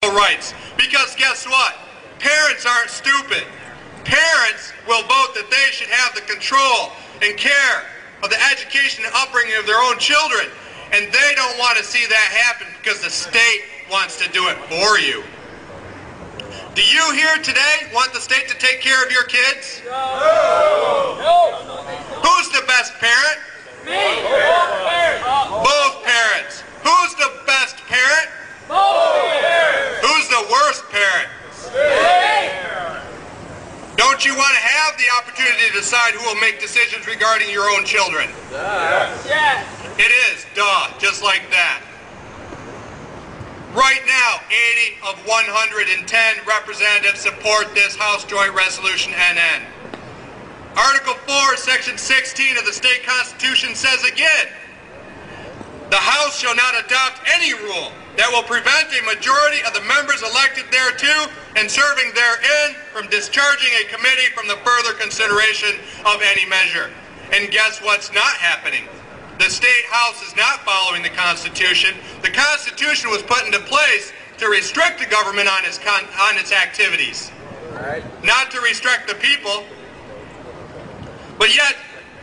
parental rights. Because guess what? Parents aren't stupid. Parents will vote that they should have the control and care of the education and upbringing of their own children. And they don't want to see that happen because the state wants to do it for you. Do you here today want the state to take care of your kids? No. Who's the best parent? Me. Both parents. Who's the best parent? Both parents. Who's the worst parent? Don't you want to have the opportunity to decide who will make decisions regarding your own children? Yes. It is, just like that. Right now, 80 of 110 representatives support this House Joint Resolution NN. Article 4, Section 16 of the state constitution says again, the House shall not adopt any rule that will prevent a majority of the members elected thereto and serving therein from discharging a committee from the further consideration of any measure. And guess what's not happening? The state house is not following the Constitution. The Constitution was put into place to restrict the government on its activities, not to restrict the people. But yet,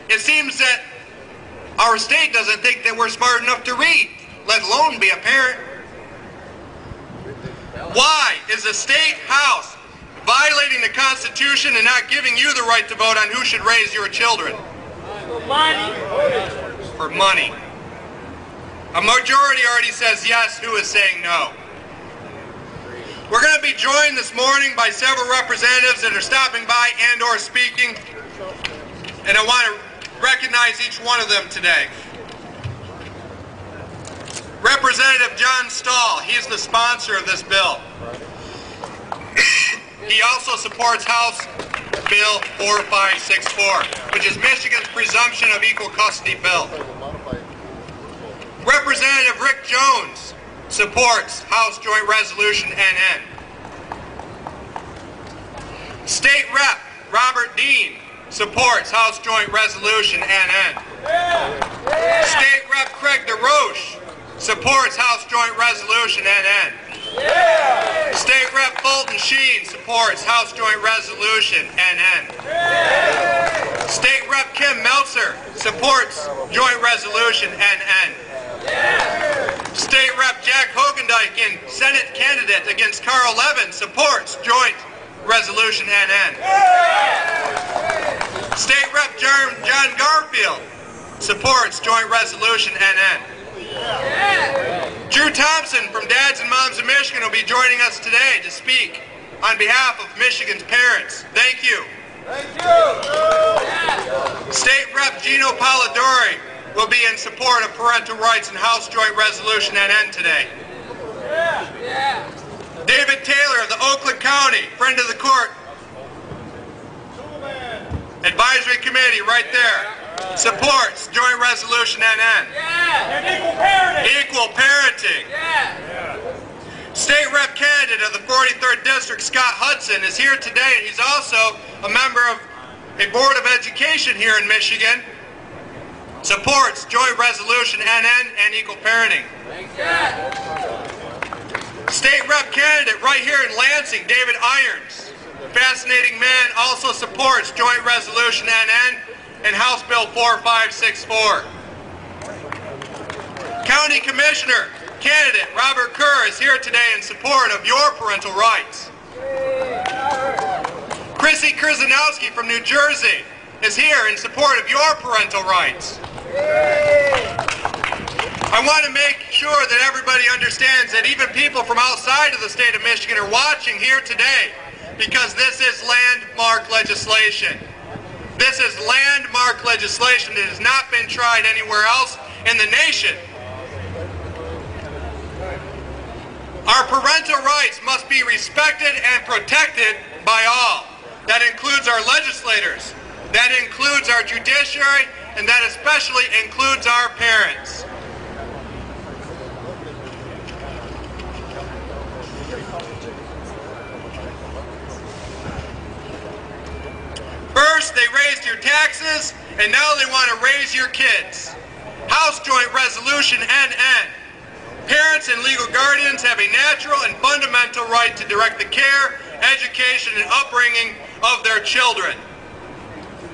it seems that our state doesn't think that we're smart enough to read, let alone be a parent. Why is the state house violating the Constitution and not giving you the right to vote on who should raise your children? For money. A majority already says yes. Who is saying no? We're going to be joined this morning by several representatives that are stopping by and or speaking, and I want to recognize each one of them today. Representative John Stahl, he's the sponsor of this bill. He also supports House Bill 4564, which is Michigan's presumption of equal custody bill. Representative Rick Jones supports House Joint Resolution NN. State Rep Robert Dean supports House Joint Resolution NN. State Rep Craig DeRoche supports House Joint Resolution NN. State Rep Fulton Sheen supports House Joint Resolution NN. State Rep Kim Meltzer supports Joint Resolution NN. State Rep Jack Hogendijk, Senate candidate against Carl Levin, supports Joint Resolution NN. State Rep John Garfield supports Joint Resolution NN. Drew Thompson from Dads and Moms of Michigan will be joining us today to speak on behalf of Michigan's parents. Thank you. Thank you. State Rep Gino Polidori will be in support of parental rights and House Joint Resolution NN today. David Taylor of the Oakland County, friend of the court, advisory committee right there, supports Joint Resolution NN. Equal parenting. State Rep candidate of the 43rd District, Scott Hudson, is here today, and he's also a member of a Board of Education here in Michigan. Supports Joint Resolution NN and equal parenting. State Rep candidate right here in Lansing, David Irons, fascinating man, also supports Joint Resolution NN and House Bill 4564. County Commissioner candidate Robert Kerr is here today in support of your parental rights. Chrissy Kurzanowski from New Jersey is here in support of your parental rights. I want to make sure that everybody understands that even people from outside of the state of Michigan are watching here today, because this is landmark legislation. This is landmark legislation that has not been tried anywhere else in the nation. Our parental rights must be respected and protected by all. That includes our legislators, that includes our judiciary, and that especially includes our parents. First, they raised your taxes, and now they want to raise your kids. House Joint Resolution NN. Parents and legal guardians have a natural and fundamental right to direct the care, education, and upbringing of their children.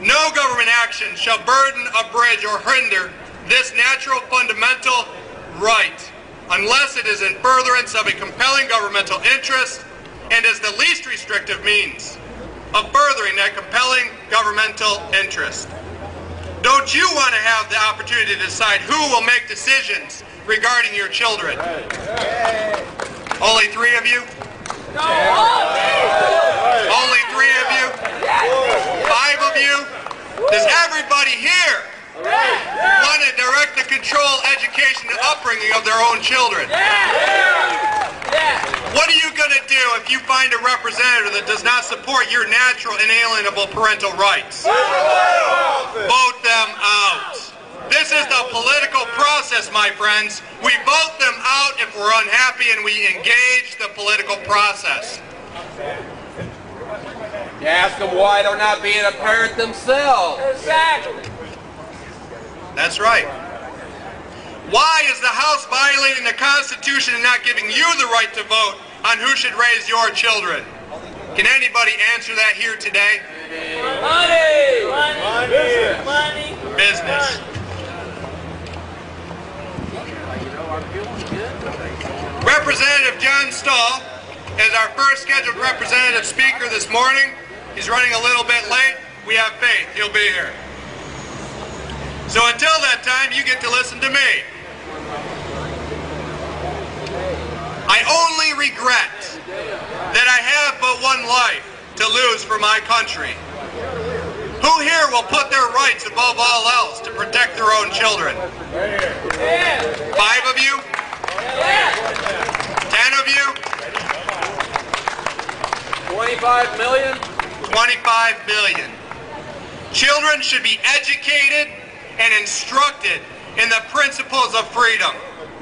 No government action shall burden, abridge, or hinder this natural fundamental right unless it is in furtherance of a compelling governmental interest and is the least restrictive means of furthering that compelling governmental interest. Don't you want to have the opportunity to decide who will make decisions regarding your children? Only 3 of you? No. Only 3 of you? 5 of you? Does everybody here want to direct the control, education, and upbringing of their own children? What are you going to do if you find a representative that does not support your natural inalienable parental rights? Vote them out. This is the political process, my friends. We vote them out if we're unhappy, and we engage the political process. You ask them why they're not being a parent themselves. Exactly. That's right. Why is the House violating the Constitution and not giving you the right to vote on who should raise your children? Can anybody answer that here today? Money. Money. Money. Business. Representative John Stahl is our first scheduled representative speaker this morning. He's running a little bit late. We have faith he'll be here. So until that time, you get to listen to me. I only regret that I have but one life to lose for my country. Who here will put their rights above all else to protect their own children? 5 of you? 10 of you? 25 million? 25 billion. Children should be educated and instructed in the principles of freedom.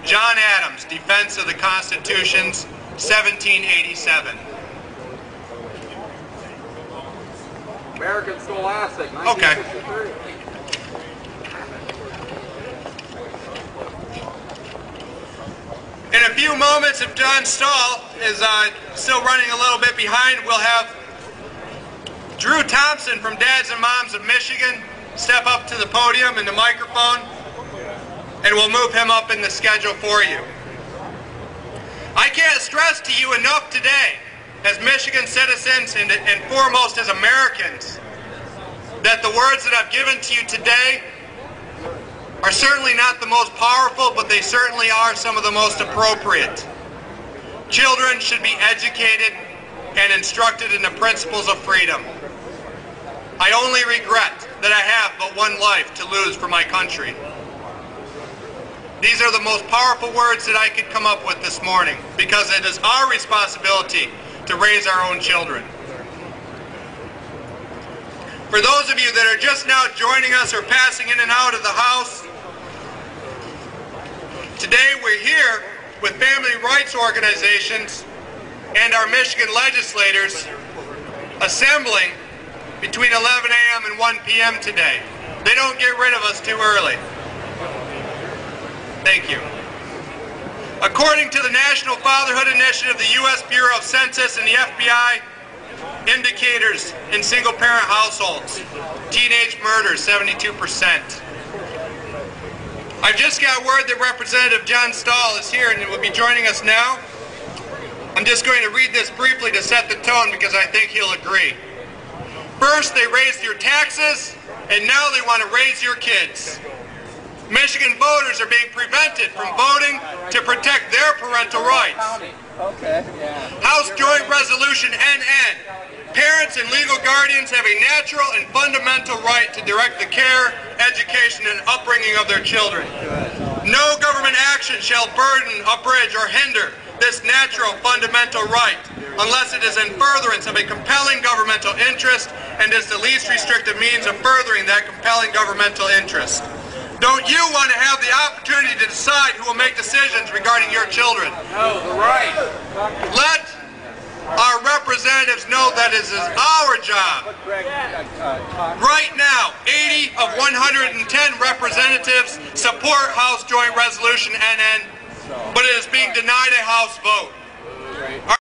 John Adams, Defense of the Constitution's 1787. American Scholastic, Okay. 1963. In a few moments, if John Stahl is still running a little bit behind, we'll have Drew Thompson from Dads and Moms of Michigan step up to the podium and the microphone, and we'll move him up in the schedule for you. I can't stress to you enough today, as Michigan citizens and foremost as Americans, that the words that I've given to you today are certainly not the most powerful, but they certainly are some of the most appropriate. Children should be educated and instructed in the principles of freedom. I only regret that I have but one life to lose for my country. These are the most powerful words that I could come up with this morning, because it is our responsibility to raise our own children. For those of you that are just now joining us or passing in and out of the house, today we're here with family rights organizations and our Michigan legislators assembling between 11 a.m. and 1 p.m. today. They don't get rid of us too early. Thank you. According to the National Fatherhood Initiative, the U.S. Bureau of Census, and the FBI, indicators in single-parent households, teenage murders, 72%. I've just got word that Representative John Stahl is here and will be joining us now. I'm just going to read this briefly to set the tone because I think he'll agree. First, they raised your taxes, and now they want to raise your kids. Michigan voters are being prevented from voting to protect their parental rights. House Joint Resolution NN. Parents and legal guardians have a natural and fundamental right to direct the care, education, and upbringing of their children. No government action shall burden, abridge, or hinder this natural fundamental right unless it is in furtherance of a compelling governmental interest and is the least restrictive means of furthering that compelling governmental interest. Don't you want to have the opportunity to decide who will make decisions regarding your children? No, the right. Let our representatives know that it is our job. Right now, 80 of 110 representatives support House Joint Resolution NN, but it is being denied a House vote.